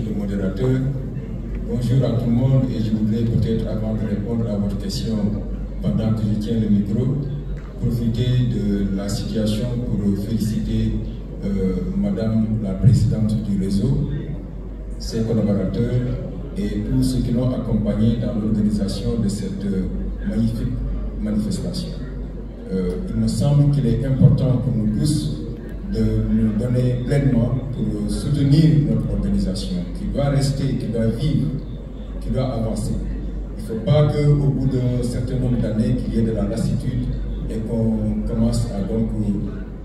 le modérateur. Bonjour à tout le monde et je voudrais peut-être, avant de répondre à votre question, pendant que je tiens le micro, profiter de la situation pour féliciter Madame la Présidente du réseau, ses collaborateurs et tous ceux qui l'ont accompagné dans l'organisation de cette magnifique manifestation. Il me semble qu'il est important pour nous tous de nous donner pleinement pour soutenir notre organisation, qui doit rester, qui doit vivre, qui doit avancer. Il ne faut pas qu'au bout d'un certain nombre d'années, qu'il y ait de la lassitude et qu'on commence à donc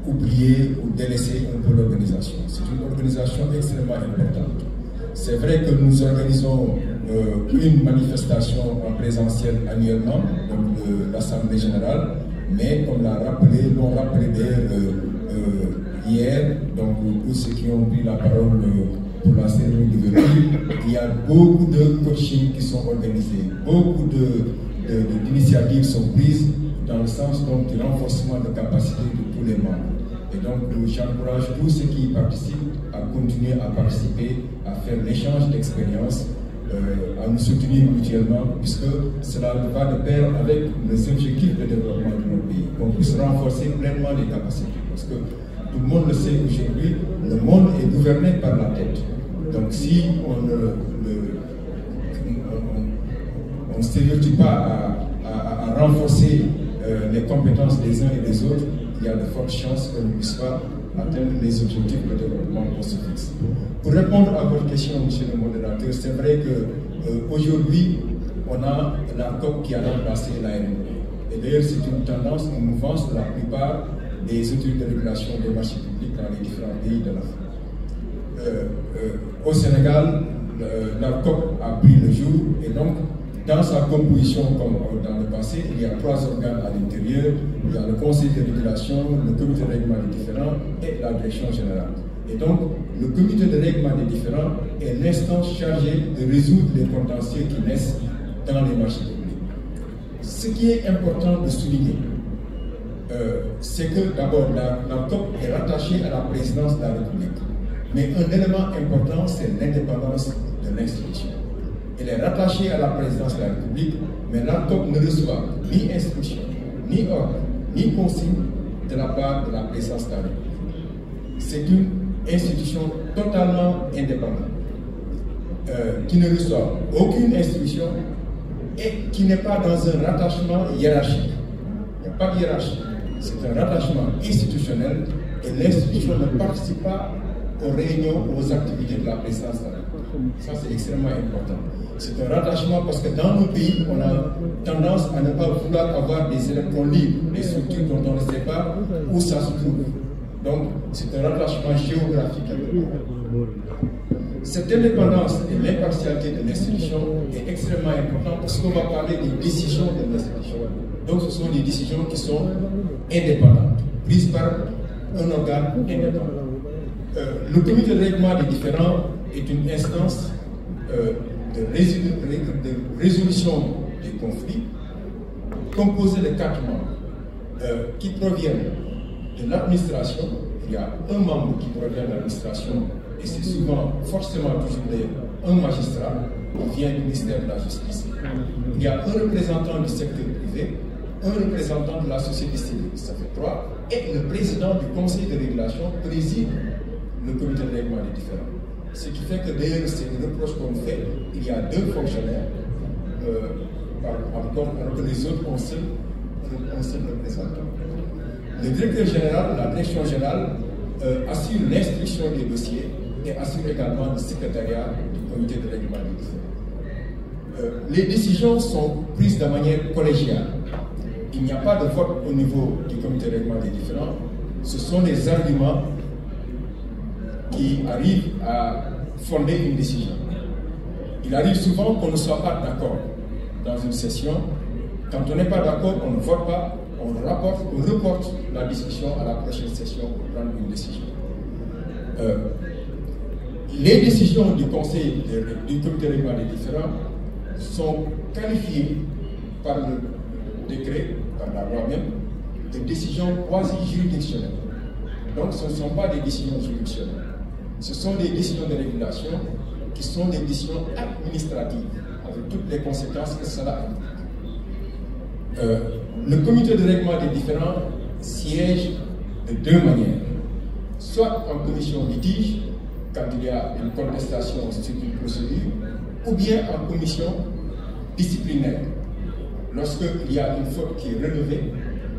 oublier ou délaisser un peu l'organisation. C'est une organisation extrêmement importante. C'est vrai que nous organisons une manifestation en présentiel annuellement, donc de l'Assemblée générale, mais comme l'ont rappelé hier, donc tous ceux qui ont pris la parole pour la cérémonie d'ouverture, il y a beaucoup de coachings qui sont organisés, beaucoup d'initiatives sont prises dans le sens donc, du renforcement de capacité de tous les membres. Et donc j'encourage tous ceux qui y participent à continuer à participer, à faire l'échange d'expériences, à nous soutenir mutuellement, puisque cela va de pair avec les objectifs de développement de notre pays, qu'on puisse renforcer pleinement les capacités. Parce que tout le monde le sait aujourd'hui, le monde est gouverné par la tête. Donc si on ne s'évertue pas à renforcer les compétences des uns et des autres, il y a de fortes chances qu'on ne puisse pas atteindre les objectifs de développement qu'on se fixe. Pour répondre à votre question, monsieur le modérateur, c'est vrai qu'aujourd'hui, on a la COP qui a remplacé la RNP. Et d'ailleurs, c'est une tendance, une mouvance de la plupart des autorités de régulation des marchés publics dans les différents pays de l'Afrique. Au Sénégal, la COP a pris le jour et donc, dans sa composition, comme dans le passé, il y a 3 organes à l'intérieur. Il y a le conseil de régulation, le comité de règlement des différends et la direction générale. Et donc, le comité de règlement des différends est l'instance chargée de résoudre les contentieux qui naissent dans les marchés publics. Ce qui est important de souligner, c'est que d'abord, la COP est rattachée à la présidence de la République. Mais un élément important, c'est l'indépendance de l'institution. Elle est rattachée à la présidence de la République, mais la COP ne reçoit ni instruction, ni ordre, ni consigne de la part de la présidence de la République. C'est une institution totalement indépendante, qui ne reçoit aucune instruction et qui n'est pas dans un rattachement hiérarchique. Il n'y a pas de hiérarchie. C'est un rattachement institutionnel et l'institution ne participe pas aux réunions ou aux activités de la présidence de la République. Ça, c'est extrêmement important. C'est un rattachement parce que dans nos pays, on a tendance à ne pas vouloir avoir des électrons libres, des structures dont on ne sait pas où ça se trouve. Donc, c'est un rattachement géographique. Cette indépendance et l'impartialité de l'institution est extrêmement importante parce qu'on va parler des décisions de l'institution. Donc, ce sont des décisions qui sont indépendantes, prises par un organe indépendant. Le comité de règlement des différends est une instance de résolution des conflits composée de 4 membres qui proviennent de l'administration. Il y a un membre qui provient de l'administration et c'est souvent, forcément toujours un magistrat qui vient du ministère de la Justice. Il y a un représentant du secteur privé, un représentant de la société civile, ça fait 3, et le président du conseil de régulation préside le comité de règlement des différends. Ce qui fait que d'ailleurs, c'est une reproche qu'on fait. Il y a 2 fonctionnaires, alors que les autres ont seul représentant. Le directeur général, la direction générale, assure l'instruction des dossiers et assure également le secrétariat du comité de règlement des différends. Les décisions sont prises de manière collégiale. Il n'y a pas de vote au niveau du comité de règlement des différends. Ce sont les arguments qui arrivent à fonder une décision. Il arrive souvent qu'on ne soit pas d'accord dans une session. Quand on n'est pas d'accord, on ne vote pas, on reporte la discussion à la prochaine session pour prendre une décision. Les décisions du conseil du comité de règlement des différends sont qualifiées par le décret, par la loi même, de décisions quasi-juridictionnelles. Donc ce ne sont pas des décisions juridictionnelles. Ce sont des décisions de régulation qui sont des décisions administratives, avec toutes les conséquences que cela a. Le comité de règlement des différends siège de deux manières. Soit en commission litige, quand il y a une contestation sur une procédure, ou bien en commission disciplinaire, lorsqu'il y a une faute qui est relevée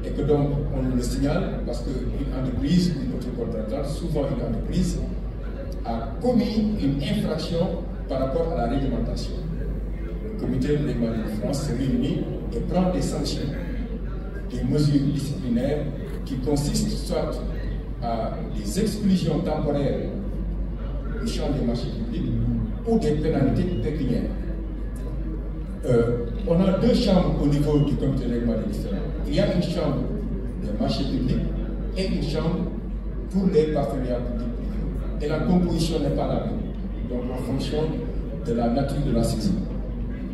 et que donc on le signale parce qu'une entreprise, une autre contractante, souvent une entreprise, a commis une infraction par rapport à la réglementation. Le comité de règlement des différends se réunit et prend des sanctions, des mesures disciplinaires qui consistent soit à des exclusions temporaires du champ des marchés publics ou des pénalités pécuniaires. On a deux chambres au niveau du comité de règlement des différends. Il y a une chambre des marchés publics et une chambre pour les partenariats publics. Et la composition n'est pas la même, donc en fonction de la nature de la saisie.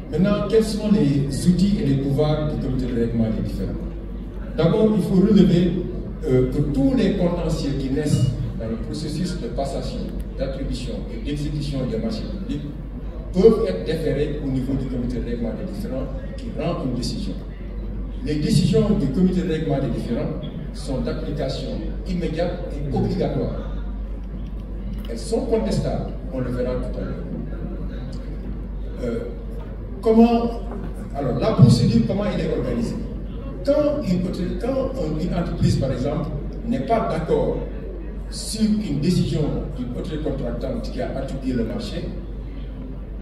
Maintenant, quels sont les outils et les pouvoirs du comité de règlement des différends? D'abord, il faut relever que tous les contentieux qui naissent dans le processus de passation, d'attribution et d'exécution des marchés publics peuvent être déférés au niveau du comité de règlement des différends qui rend une décision. Les décisions du comité de règlement des différends sont d'application immédiate et obligatoire. Elles sont contestables, on le verra tout à l'heure. Alors, la procédure, comment elle est organisée? Quand une entreprise, par exemple, n'est pas d'accord sur une décision d'une autorité contractante qui a attribué le marché,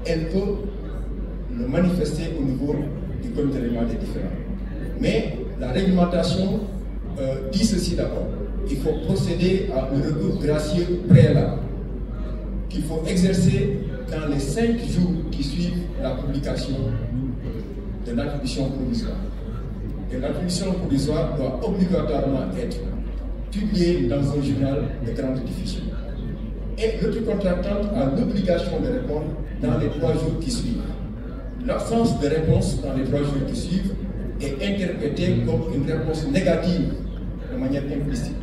elle peut le manifester au niveau du comité de règlement des différends. Mais la réglementation dit ceci d'abord. Il faut procéder à un recours gracieux préalable qu'il faut exercer dans les 5 jours qui suivent la publication de l'attribution provisoire. Et l'attribution provisoire doit obligatoirement être publiée dans un journal de grande diffusion. Et l'autorité contractante a l'obligation de répondre dans les 3 jours qui suivent. L'absence de réponse dans les 3 jours qui suivent est interprétée comme une réponse négative de manière implicite.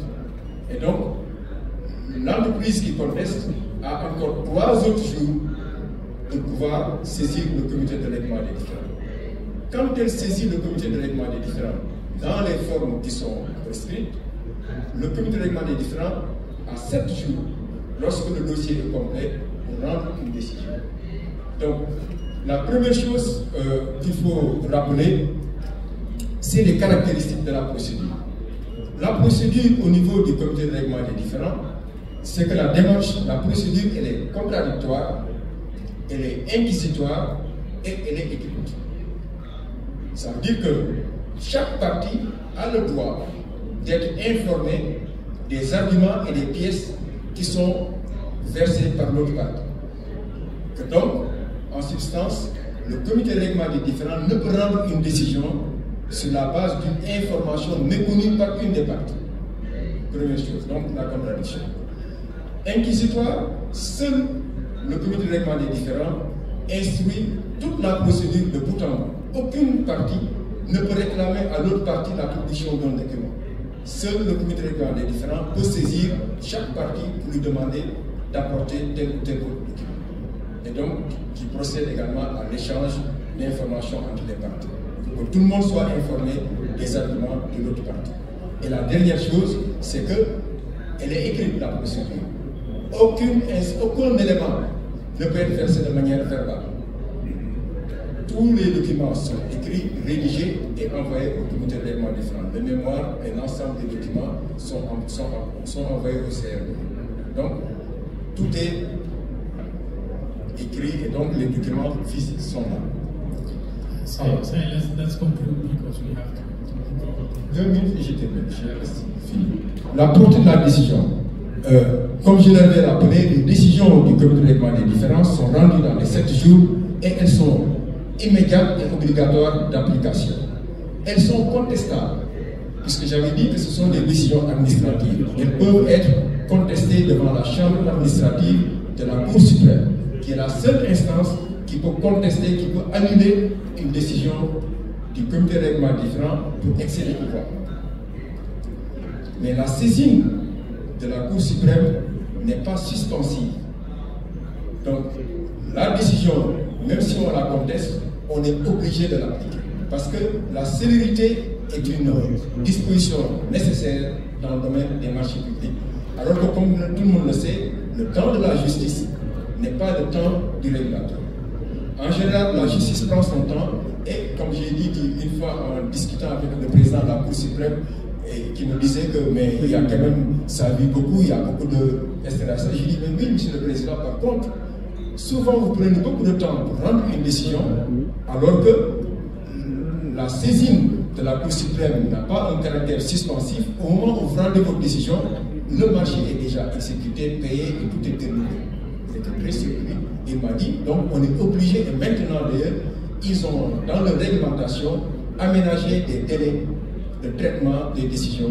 Et donc, l'entreprise qui conteste a encore 3 autres jours de pouvoir saisir le comité de règlement des différends. Quand elle saisit le comité de règlement des différends dans les formes qui sont prescrites, le comité de règlement des différends a 7 jours, lorsque le dossier est complet, pour rendre une décision. Donc, la première chose qu'il faut rappeler, c'est les caractéristiques de la procédure. La procédure au niveau du comité de règlement des différends, c'est que la démarche, la procédure, elle est contradictoire, elle est inquisitoire et elle est écrite. Ça veut dire que chaque partie a le droit d'être informé des arguments et des pièces qui sont versés par l'autre partie. Que donc, en substance, le comité de règlement des différends ne peut rendre une décision sur la base d'une information méconnue par une des parties. Première chose, donc la contradiction. Inquisitoire, seul le comité de règlement des différends instruit toute la procédure de bout en bout. Aucune partie ne peut réclamer à l'autre partie la publication d'un document. Seul le comité de règlement des différends peut saisir chaque partie pour lui demander d'apporter tel ou tel autre document. Et donc, qui procède également à l'échange d'informations entre les parties, pour que tout le monde soit informé des arguments de l'autre partie. Et la dernière chose, c'est qu'elle est écrite, la procédure. Aucun élément ne peut être versé de manière verbale. Tous les documents sont écrits, rédigés et envoyés au comité de règlement des différends. Le mémoire et l'ensemble des documents sont envoyés au CRD. Donc, tout est écrit et donc les documents physiques sont là. So let's conclude because we have to. 2 minutes et je termine. Fini. La portée de la décision. Comme je l'avais rappelé, les décisions du comité de règlement des différends sont rendues dans les 7 jours et elles sont immédiates et obligatoires d'application. Elles sont contestables, puisque j'avais dit que ce sont des décisions administratives. Elles peuvent être contestées devant la chambre administrative de la Cour suprême, qui est la seule instance qui peut contester, qui peut annuler une décision du comité de règlement des différends pour excès de pouvoir. Mais la saisine de la Cour suprême n'est pas suspensive. Donc, la décision, même si on la conteste, on est obligé de l'appliquer. Parce que la célérité est une disposition nécessaire dans le domaine des marchés publics. Alors que, comme tout le monde le sait, le temps de la justice n'est pas le temps du régulateur. En général, la justice prend son temps et, comme j'ai dit une fois en discutant avec le président de la Cour suprême, et qui nous disait que mais il y a quand même, ça a vu beaucoup, il y a beaucoup de... etc. J'ai dit, mais oui, monsieur le président, par contre, souvent vous prenez beaucoup de temps pour rendre une décision, alors que la saisine de la Cour suprême n'a pas un caractère suspensif. Au moment où vous rendez votre décision, le marché est déjà exécuté, payé et tout est terminé. Il était très surpris. Il m'a dit, donc on est obligé, et maintenant d'ailleurs, ils ont dans leur réglementation aménagé des délais de traitement des décisions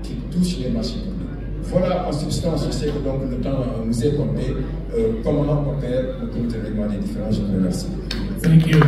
qui touchent les marchés publics. Voilà en substance, je sais que donc le temps nous est compté, comment opère le comité de règlement des différends. Je vous remercie. Thank you.